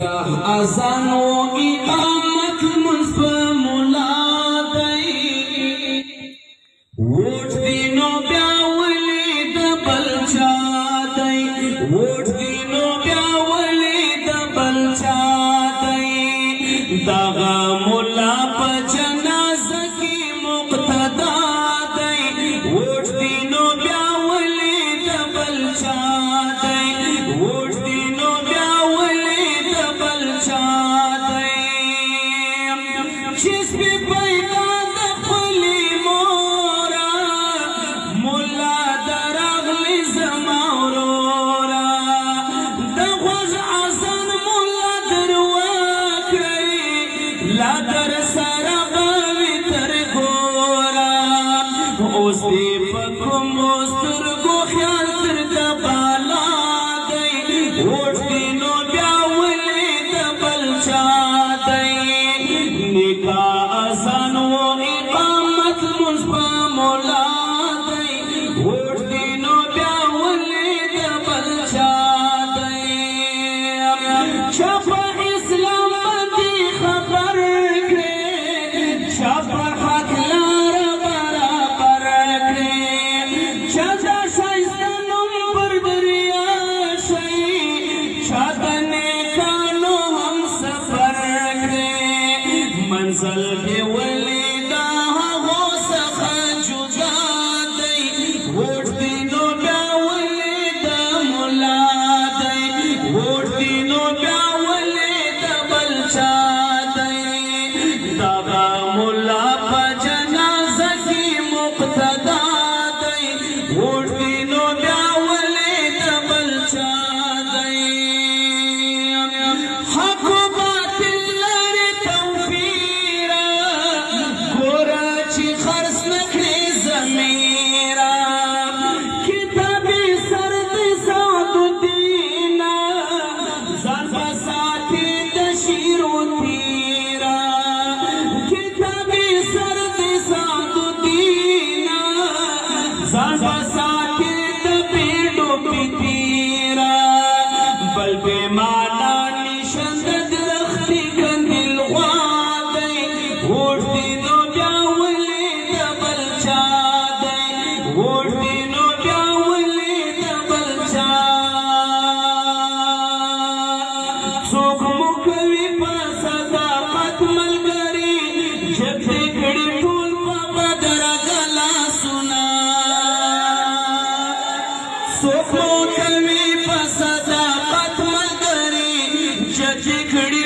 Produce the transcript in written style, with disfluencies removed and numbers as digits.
اذان و اقامت منځ په ملا دی ووټ دی نو بیا ولې د بل چا دی ووټ دی نو بیا ولې د بل چا دی دغه ملا په جنازه کې مقتدا دی ووټ دی نو بیا ولې د بل چا دی ووټ دی نو بیا ولې د بل چا دی چې سپي پیدا د خپلې مورا ملا درغلی زما ورورا د غوږ اذان ملا در وکړئ لا در سره به وي تر ګوره اوس دې په کومو سترګو خیال تر د بالا دی ووټ دی نو بیا ولې د بل چا دی نکاح اذان و اقامت منځ په مولا دی ووټ دی نو بیا ولې د بل چا دی چا په اسلام باندې خبر کړې چا په حق لاره برابر کړې چا د ښایسته نوم پر بریا شي چا د نیکانو هم سفر کړې منزل کې ولې د هغو څخه جدا دی ووټ دی نو بیا ولې د ملا دی ووټ دی نو بیا ولې د بل چا دی دغه ملا په جنازه کې مقتدا دی ووټ دی نو بیا ولې د بل چا دی حق و باطل لري توفیره ګوره چې خرڅ نه کړې ضمیره کتابي سر د سعدالدینه ځان به ساتې د شیرو تیره کتابي سر د سعدالدینه ځان به ساتې د بیډو تیره بل بې معنا نشان د درختي کندل غوا دی ووټ دی نو بیا ولې د بل چا دی ووټ دی نو بیا ولې د بل چا څوک مو کوي په صداقت ملګري جګړې کړي ټول په بدرګه لاسونه څوک مو کوي په صداقت ملګري جګړې کړي